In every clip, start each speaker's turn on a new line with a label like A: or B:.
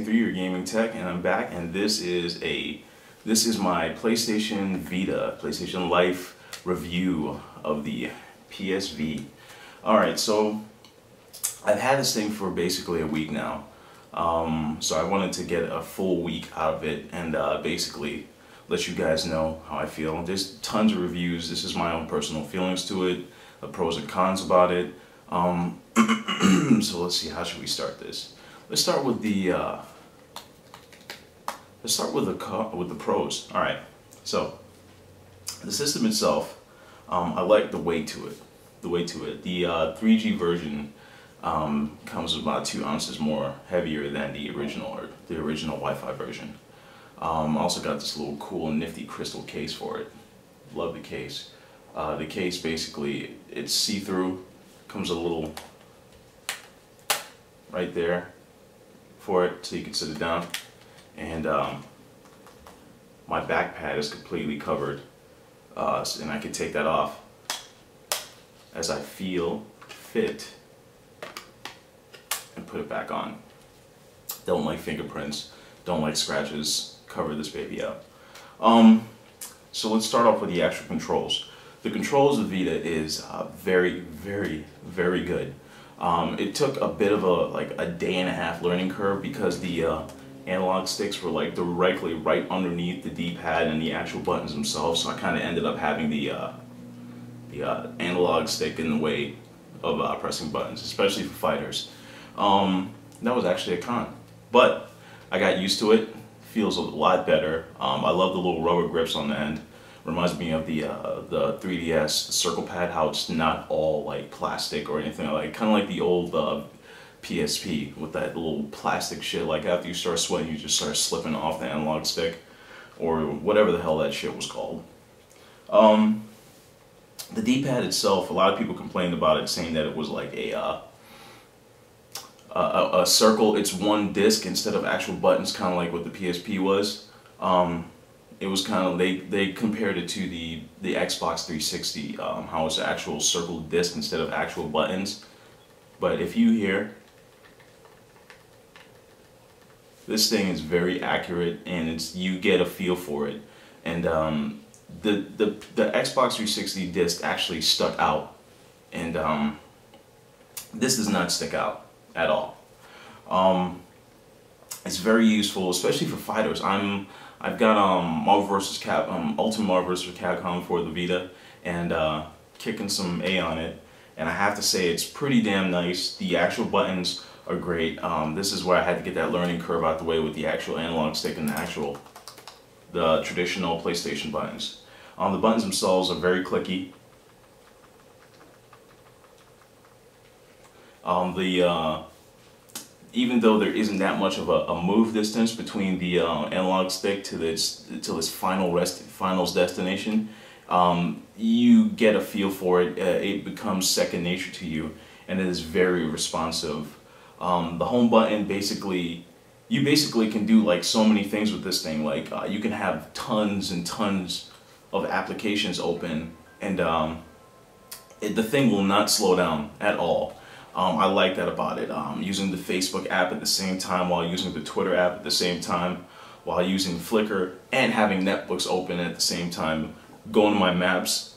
A: 2023, your gaming tech, and I'm back, and this is my PlayStation Vita, PlayStation Life review of the PSV. Alright, so I've had this thing for basically a week now, so I wanted to get a full week out of it and basically let you guys know how I feel. There's tons of reviews. This is my own personal feelings to it, the pros and cons about it. So let's see, how should we start this? Let's start with the pros. All right. So the system itself, I like the weight to it. The 3G version comes about 2 ounces more heavier than the original Wi-Fi version. Also got this little cool nifty crystal case for it. Love the case. The case basically, it's see-through. Comes a little right there for it so you can sit it down, and my back pad is completely covered, and I can take that off as I feel fit and put it back on. Don't like fingerprints, don't like scratches. Cover this baby up. So let's start off with the actual controls. The controls of Vita is very, very, very good. It took a bit of a day and a half learning curve because the analog sticks were like directly right underneath the D-pad and the actual buttons themselves. So I kind of ended up having the analog stick in the way of pressing buttons, especially for fighters. That was actually a con, but I got used to it. Feels a lot better. I love the little rubber grips on the end. Reminds me of the 3DS circle pad, how it's not all like plastic or anything like, kind of like the old PSP with that little plastic shit. Like after you start sweating, you just start slipping off the analog stick or whatever the hell that shit was called. The D-pad itself, a lot of people complained about it, saying that it was like a circle. It's one disc instead of actual buttons, kind of like what the PSP was. It was kind of, they compared it to the Xbox 360, how it's an actual circle disc instead of actual buttons. But if you hear, this thing is very accurate, and you get a feel for it. And the Xbox 360 disc actually stuck out, and this does not stick out at all. It's very useful, especially for fighters. I've got Ultimate Marvel vs. Capcom for the Vita, and kicking some A on it, and I have to say it's pretty damn nice. The actual buttons are great. This is where I had to get that learning curve out the way with the actual analog stick and the traditional PlayStation buttons. The buttons themselves are very clicky. Even though there isn't that much of a move distance between the analog stick to its finals destination, you get a feel for it. It becomes second nature to you, and it is very responsive. The home button, you basically can do like so many things with this thing. Like you can have tons and tons of applications open, and the thing will not slow down at all. I like that about it. Using the Facebook app at the same time, while using the Twitter app at the same time, while using Flickr, and having Netbooks open at the same time. Going to my maps,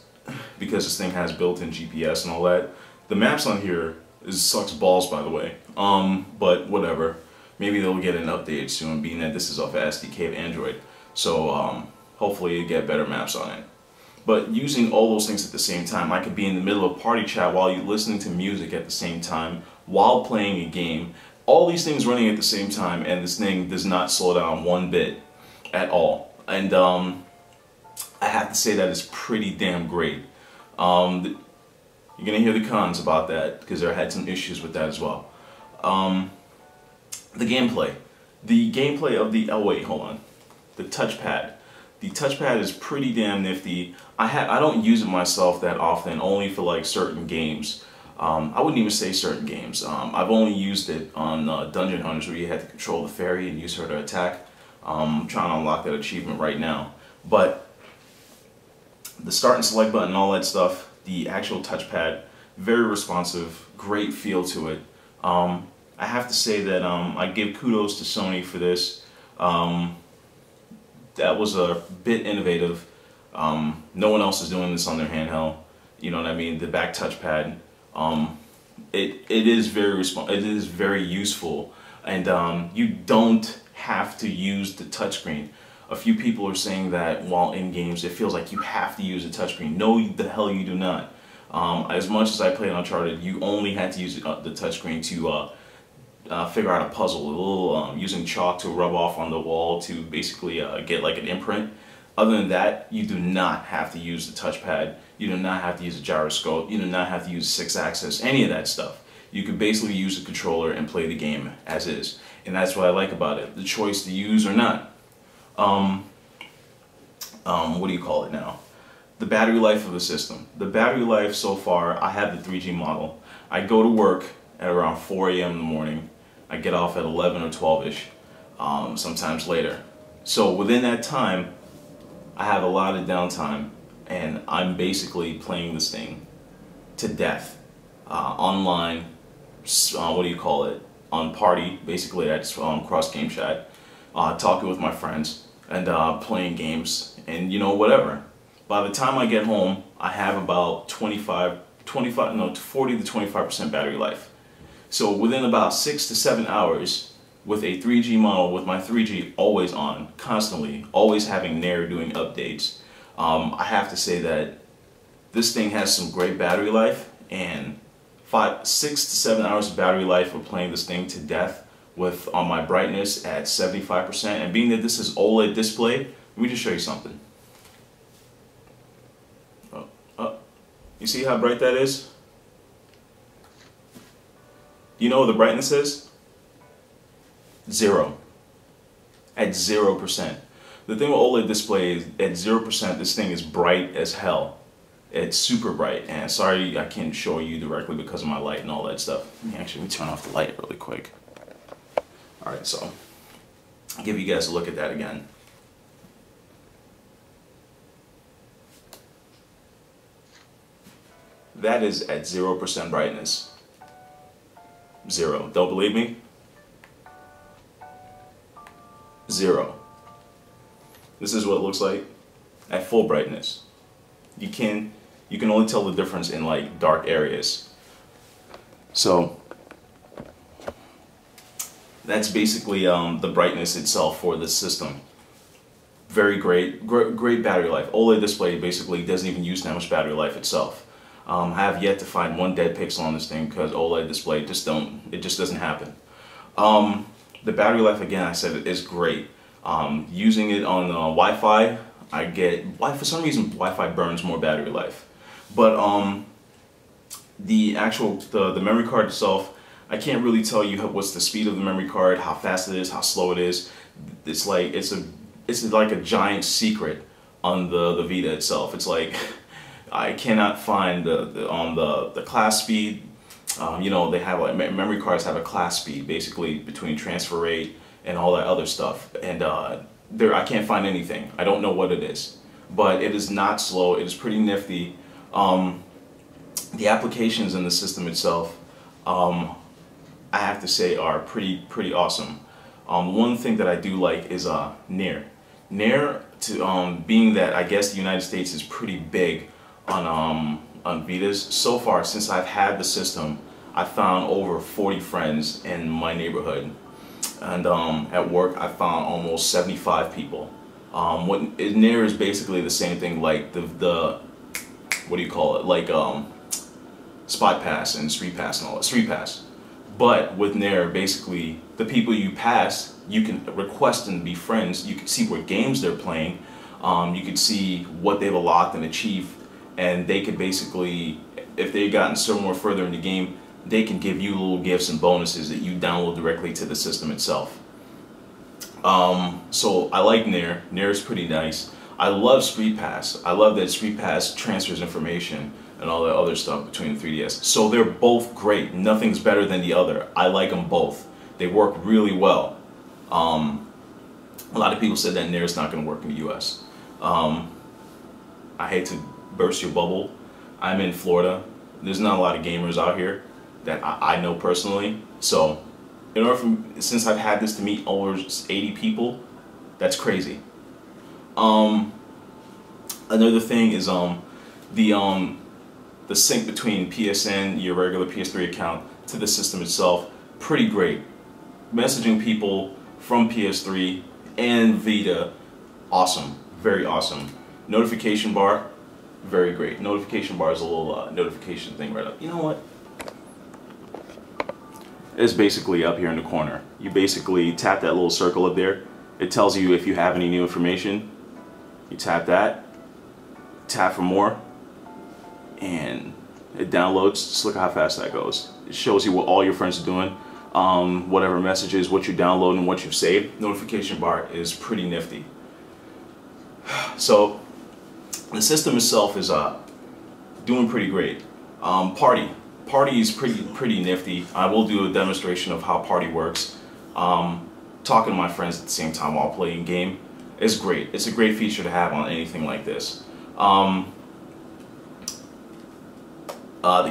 A: because this thing has built-in GPS and all that. The maps on here sucks balls, by the way. But whatever. Maybe they'll get an update soon, being that this is off of SDK of Android. So hopefully you get better maps on it. But using all those things at the same time, I could be in the middle of party chat while you're listening to music at the same time, while playing a game. All these things running at the same time, and this thing does not slow down one bit at all. And I have to say that is pretty damn great. You're gonna hear the cons about that, because I had some issues with that as well. The gameplay. The gameplay of the, oh wait, hold on. The touchpad. The touchpad is pretty damn nifty. I don't use it myself that often, only for like certain games. I wouldn't even say certain games. I've only used it on Dungeon Hunters, where you had to control the fairy and use her to attack. I'm trying to unlock that achievement right now. But the start and select button, all that stuff, the actual touchpad, very responsive, great feel to it. I have to say that I give kudos to Sony for this. That was a bit innovative. No one else is doing this on their handheld. You know what I mean? The back touchpad. It is very useful, and you don't have to use the touchscreen. A few people are saying that while in games it feels like you have to use a touchscreen. No, the hell you do not. As much as I played Uncharted, you only had to use the touchscreen to figure out a puzzle. A little using chalk to rub off on the wall to basically get like an imprint. Other than that, you do not have to use the touchpad. You do not have to use a gyroscope. You do not have to use 6-axis, any of that stuff. You can basically use a controller and play the game as is. And that's what I like about it. The choice to use or not. What do you call it now? The battery life of the system. The battery life so far, I have the 3G model. I go to work at around 4 a.m. in the morning. I get off at 11 or 12-ish, sometimes later. So within that time, I have a lot of downtime, and I'm basically playing this thing to death. Online, what do you call it? On party, basically that's cross game chat, talking with my friends, and playing games, and you know, whatever. By the time I get home, I have about 40 to 25% battery life. So within about 6 to 7 hours, with a 3G model, with my 3G always on, constantly, always having Nair doing updates, I have to say that this thing has some great battery life, and 6 to 7 hours of battery life for playing this thing to death with on my brightness at 75%, and being that this is OLED display, let me just show you something. You see how bright that is? You know what the brightness is? 0. At 0%. The thing with OLED display is at 0%, this thing is bright as hell. It's super bright, and sorry I can't show you directly because of my light and all that stuff. Let me turn off the light really quick. Alright, so I'll give you guys a look at that again. That is at 0% brightness. 0. Don't believe me? 0. This is what it looks like at full brightness. You can only tell the difference in like dark areas. So that's basically the brightness itself for this system. Very great battery life. OLED display basically doesn't even use that much battery life itself. I have yet to find one dead pixel on this thing because OLED display it just doesn't happen. The battery life, again, I said it is great. Using it on Wi-Fi, for some reason Wi-Fi burns more battery life. But the memory card itself, I can't really tell you what's the speed of the memory card, how fast it is, how slow it is. It's like a giant secret on the Vita itself. It's like I cannot find the class speed. You know, they have like memory cards have a class speed basically between transfer rate and all that other stuff, and I can't find anything. I don't know what it is, but it is not slow. It is pretty nifty. The applications in the system itself, I have to say, are pretty awesome. One thing that I do like is Nair. Nair, being that I guess the United States is pretty big on Vitas. So far, since I've had the system, I've found over 40 friends in my neighborhood, and at work I found almost 75 people. Nair is basically the same thing like the what do you call it, like Spot Pass and Street Pass and all that. Street Pass. But with Nair, basically the people you pass, you can request and be friends. You can see what games they're playing. You can see what they've unlocked and achieved, and they could basically, if they've gotten somewhere further in the game, they can give you little gifts and bonuses that you download directly to the system itself. So I like Nair. Nair is pretty nice. I love Street Pass. I love that Street Pass transfers information and all that other stuff between the 3DS. So they're both great. Nothing's better than the other. I like them both. They work really well. A lot of people said that Nair is not going to work in the US. I hate to burst your bubble. I'm in Florida. There's not a lot of gamers out here that I know personally. So In order for, since I've had this to meet over 80 people, that's crazy. Another thing is the sync between PSN, your regular PS3 account, to the system itself, pretty great. Messaging people from PS3 and Vita, awesome, very awesome. Notification bar, very great. Notification bar is a little notification thing right up. You know what? It's basically up here in the corner. You basically tap that little circle up there. It tells you if you have any new information. You tap that, tap for more, and it downloads. Just look how fast that goes. It shows you what all your friends are doing, whatever messages, what you're downloading, what you've saved. Notification bar is pretty nifty. So the system itself is doing pretty great. Party is pretty nifty. I will do a demonstration of how Party works. Talking to my friends at the same time while playing game is great. It's a great feature to have on anything like this. The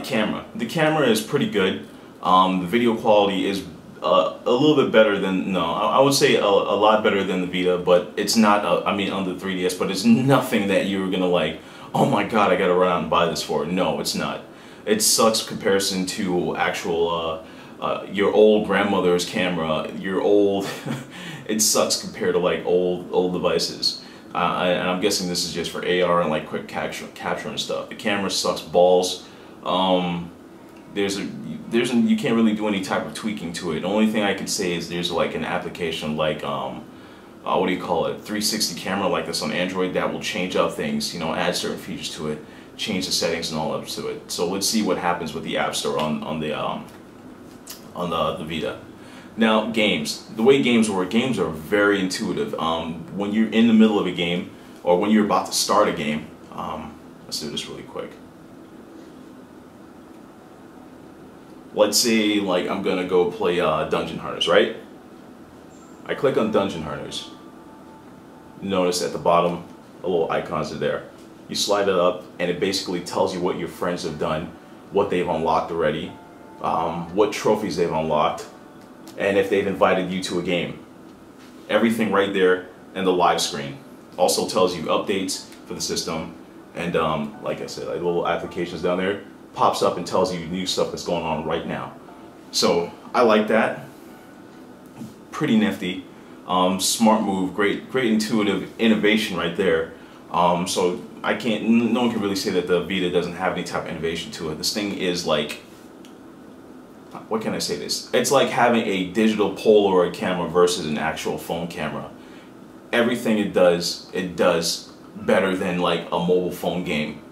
A: camera is pretty good. The video quality is a little bit better than, no, I would say a lot better than the Vita, but it's not, I mean on the 3DS, but it's nothing that you're gonna like, oh my god, I gotta run out and buy this for. No, it's not. It sucks comparison to actual, your old grandmother's camera, your old, it sucks compared to like old devices. And I'm guessing this is just for AR and like quick capture and stuff. The camera sucks balls. You can't really do any type of tweaking to it. The only thing I can say is there's like an application like what do you call it, 360 camera like this on Android that will change up things, you know, add certain features to it, change the settings and all up to it. So let's see what happens with the App Store on the Vita. Now games, the way games work, games are very intuitive. When you're in the middle of a game or when you're about to start a game, let's do this really quick. Let's say like I'm gonna go play Dungeon Hunters, right? I click on Dungeon Hunters. Notice at the bottom, a little icons are there. You slide it up and it basically tells you what your friends have done, what they've unlocked already, what trophies they've unlocked, and if they've invited you to a game. Everything right there in the live screen. Also tells you updates for the system, and like I said, like little applications down there, pops up and tells you new stuff that's going on right now. So I like that. Pretty nifty. Smart move, great intuitive innovation right there. So no one can really say that the Vita doesn't have any type of innovation to it. This thing is like, what can I say this? It's like having a digital Polaroid camera versus an actual phone camera. Everything it does better than like a mobile phone game.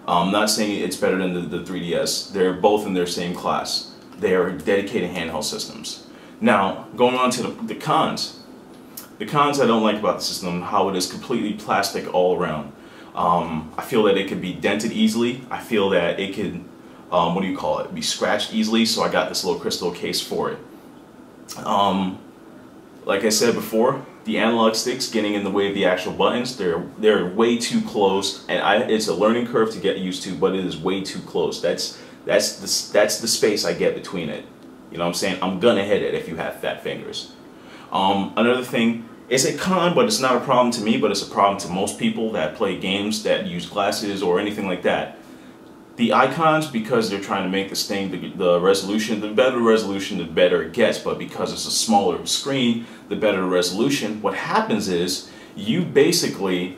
A: I'm not saying it's better than the 3DS. They're both in their same class. They are dedicated handheld systems. Now, going on to the cons. The cons I don't like about the system, how it is completely plastic all around. I feel that it could be dented easily. I feel that it could, what do you call it, be scratched easily, so I got this little crystal case for it. Like I said before, the analog sticks getting in the way of the actual buttons. They're way too close, and it's a learning curve to get used to, but it is way too close. That's the space I get between it. You know what I'm saying? I'm gonna hit it if you have fat fingers. Another thing, it's a con, but it's not a problem to me, but it's a problem to most people that play games that use glasses or anything like that. The icons, because they're trying to make this thing, the resolution, the better resolution, the better it gets, but because it's a smaller screen, the better the resolution, what happens is you basically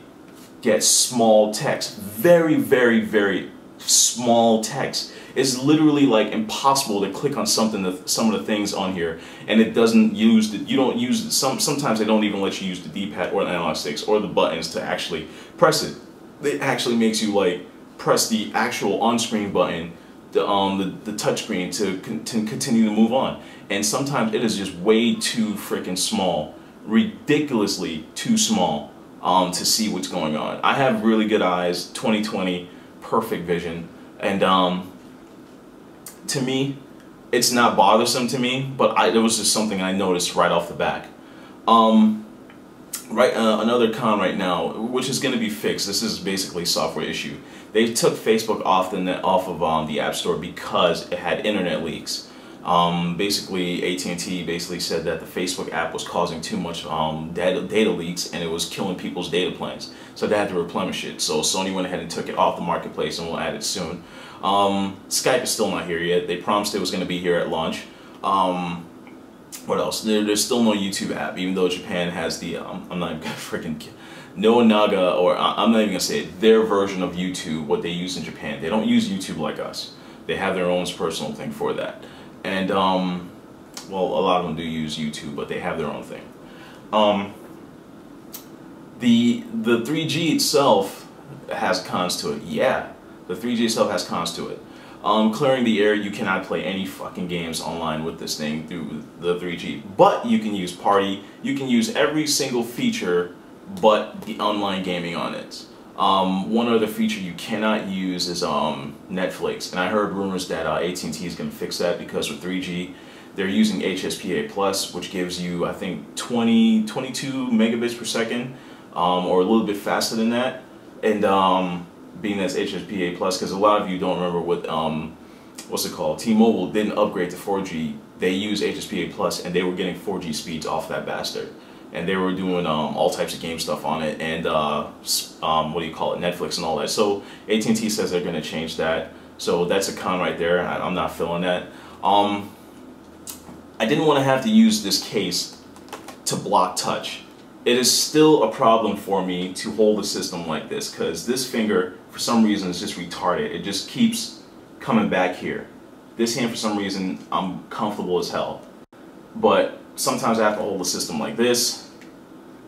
A: get small text, very, very, very small text. It's literally like impossible to click on some of the things on here, and it doesn't use you don't use sometimes they don't even let you use the D-pad or the analog sticks or the buttons to actually press it. It actually makes you like press the actual on-screen button, the touch screen to continue to move on. And sometimes it is just way too freaking small, ridiculously too small to see what's going on. I have really good eyes, 20/20, perfect vision, and to me, it's not bothersome to me, but it was just something I noticed right off the bat. Another con right now, which is going to be fixed. This is basically a software issue. They took Facebook off of the App Store because it had internet leaks. Basically, AT&T basically said that the Facebook app was causing too much data leaks, and it was killing people's data plans. So they had to replenish it. So Sony went ahead and took it off the marketplace, and we'll add it soon. Skype is still not here yet. They promised it was going to be here at launch. What else? There's still no YouTube app, even though Japan has the, I'm not even gonna freaking, Naga, or I'm not even gonna say it, their version of YouTube, what they use in Japan. They don't use YouTube like us. They have their own personal thing for that. And, well, a lot of them do use YouTube, but they have their own thing. The 3G itself has cons to it. Yeah, the 3G itself has cons to it. Clearing the air, you cannot play any fucking games online with this thing through the 3G. But you can use Party, you can use every single feature but the online gaming on it. One other feature you cannot use is Netflix. And I heard rumors that AT&T is going to fix that, because with 3G, they're using HSPA+, which gives you, I think, 22 megabits per second, or a little bit faster than that. And being that's HSPA+, because a lot of you don't remember what, what's it called? T-Mobile didn't upgrade to 4G. They used HSPA+, and they were getting 4G speeds off that bastard. And they were doing all types of game stuff on it, and what do you call it, Netflix and all that. So AT&T says they're going to change that. So that's a con right there. I'm not feeling that. I didn't want to have to use this case to block touch. It is still a problem for me to hold a system like this, because this finger, for some reason, is just retarded. It just keeps coming back here. This hand, for some reason, I'm comfortable as hell. But sometimes I have to hold a system like this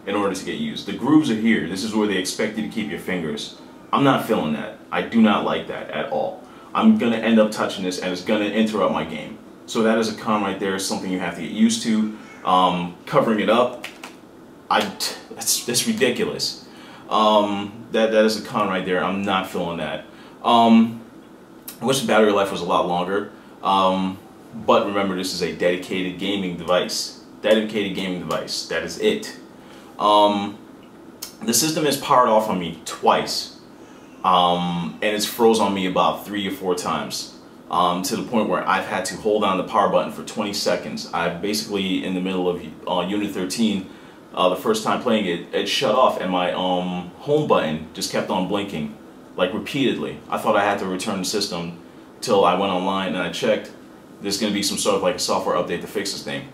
A: in order to get used. The grooves are here. This is where they expect you to keep your fingers. I'm not feeling that. I do not like that at all. I'm going to end up touching this, and it's going to interrupt my game. So that is a con right there. Something you have to get used to. Covering it up, that's ridiculous. That is a con right there. I'm not feeling that. I wish the battery life was a lot longer. But remember, this is a dedicated gaming device. Dedicated gaming device. That is it. The system is powered off on me twice. And it's froze on me about 3 or 4 times. To the point where I've had to hold down the power button for 20 seconds. I've basically, in the middle of Unit 13, the first time playing it, it shut off, and my home button just kept on blinking, like repeatedly. I thought I had to return the system till I went online and I checked. There's going to be some sort of like a software update to fix this thing.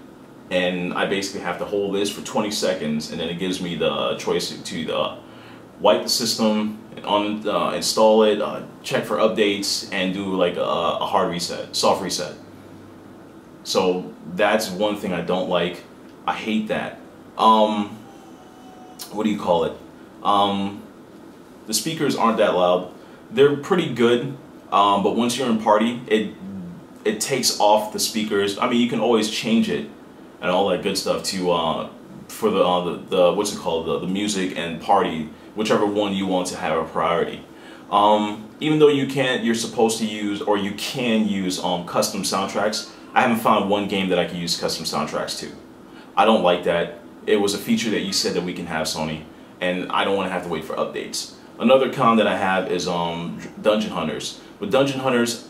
A: And I basically have to hold this for 20 seconds, and then it gives me the choice to wipe the system, install it, check for updates, and do like a hard reset, soft reset. So that's one thing I don't like. I hate that. What do you call it? The speakers aren't that loud. They're pretty good, but once you're in party, it takes off the speakers. I mean, you can always change it and all that good stuff to for the what's it called, the music and party, whichever one you want to have a priority. Even though you're supposed to use, or you can use custom soundtracks. I haven't found one game that I can use custom soundtracks to. I don't like that. It was a feature that you said that we can have, Sony, and I don't want to have to wait for updates. Another con that I have is Dungeon Hunters. With Dungeon Hunters,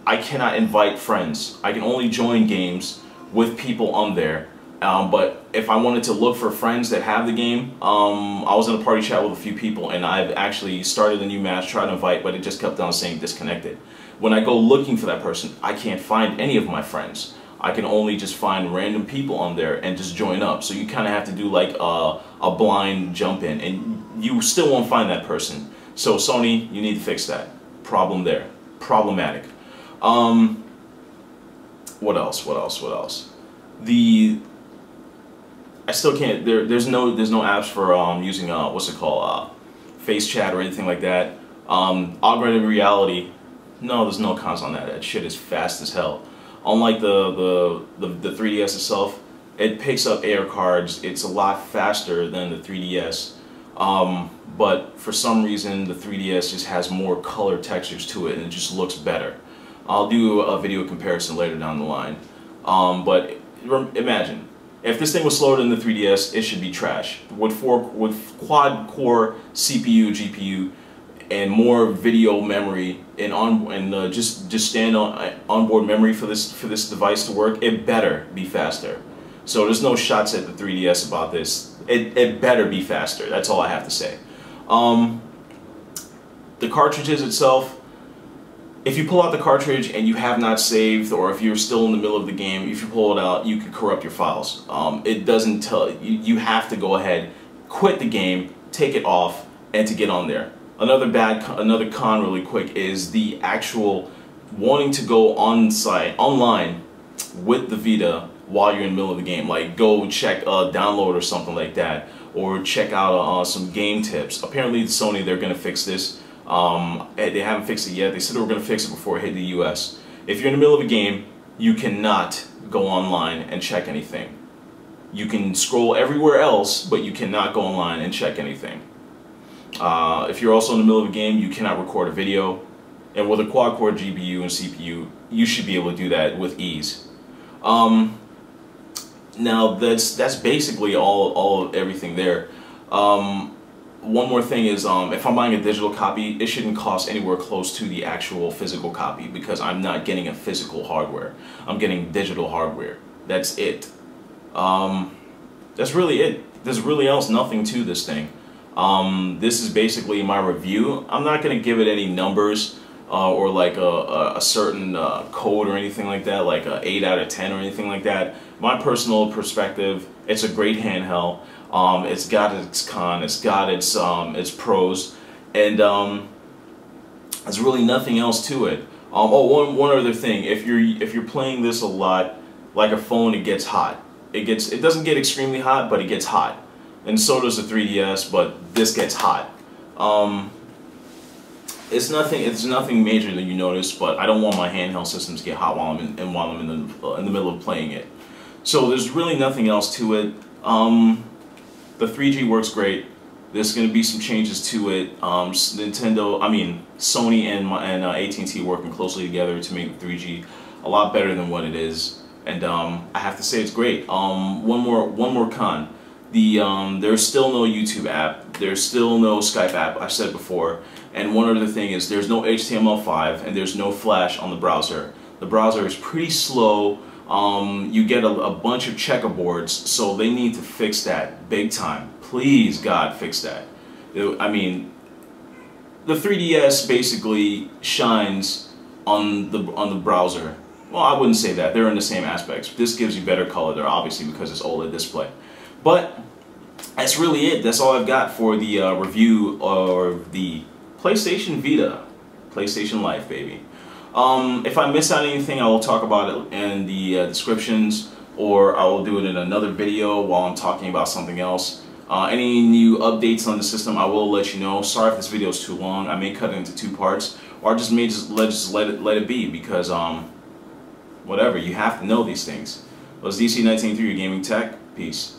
A: I cannot invite friends. I can only join games with people on there. But if I wanted to look for friends that have the game, I was in a party chat with a few people, and I've actually started a new match, tried to invite, but it just kept on saying disconnected. When I go looking for that person, I can't find any of my friends. I can only just find random people on there and just join up. So you kind of have to do like a blind jump in, and you still won't find that person. So Sony, you need to fix that. Problem there. Problematic. What else? What else? What else? I still can't. There's no apps for using what's it called, face chat or anything like that. Augmented reality. No, there's no cons on that. That shit is fast as hell. Unlike the 3DS itself, it picks up AR cards. It's a lot faster than the 3DS. But for some reason, the 3DS just has more color textures to it, and it just looks better. I'll do a video comparison later down the line. But imagine, if this thing was slower than the 3DS, it should be trash. With quad-core CPU, GPU, and more video memory and just stand on onboard memory for this device to work, it better be faster. So there's no shots at the 3DS about this. It better be faster. That's all I have to say. The cartridges itself, if you pull out the cartridge and you have not saved, or if you're still in the middle of the game, if you pull it out, you can corrupt your files. It doesn't tell you. You have to go ahead, quit the game, take it off, and to get on there. Another con really quick is the actual wanting to go online with the Vita while you're in the middle of the game. Like go check a download or something like that, or check out some game tips. Apparently Sony, they're gonna fix this. They haven't fixed it yet. They said they were gonna fix it before it hit the US. If you're in the middle of a game, you cannot go online and check anything. You can scroll everywhere else, but you cannot go online and check anything. If you're also in the middle of a game, you cannot record a video. And with a quad-core GPU and CPU, you should be able to do that with ease. Now that's basically all everything there. One more thing is, if I'm buying a digital copy, it shouldn't cost anywhere close to the actual physical copy, because I'm not getting a physical hardware. I'm getting digital hardware. That's it. That's really it. There's really else nothing to this thing. This is basically my review. I'm not going to give it any numbers or like a certain code or anything like that, like a 8 out of 10 or anything like that. My personal perspective, it's a great handheld. It's got its cons, it's got its pros, and there's really nothing else to it. One other thing, if you're playing this a lot, like a phone, it gets hot. It doesn't get extremely hot, but it gets hot. And so does the 3DS, but this gets hot. It's nothing major that you notice, but I don't want my handheld system to get hot while I'm in the middle of playing it. So there's really nothing else to it. The 3G works great. There's going to be some changes to it. Sony and AT&T working closely together to make the 3G a lot better than what it is. And I have to say it's great. One more con. There's still no YouTube app. There's still no Skype app, I said before. And one other thing is there's no HTML5 and there's no Flash on the browser. The browser is pretty slow. You get a bunch of checkerboards, so they need to fix that big time. Please, God, fix that. I mean, the 3DS basically shines on the browser. Well, I wouldn't say that. They're in the same aspects. This gives you better color there, obviously, because it's OLED display. But that's really it. That's all I've got for the review of the PlayStation Vita. PlayStation Life, baby. If I miss out anything, I will talk about it in the descriptions, or I will do it in another video while I'm talking about something else. Any new updates on the system, I will let you know. Sorry if this video is too long. I may cut it into 2 parts, or I just may let it be, because whatever, you have to know these things. Well, it's DC1983, your gaming tech. Peace.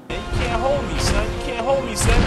B: You can't hold me, son. You can't hold me, son.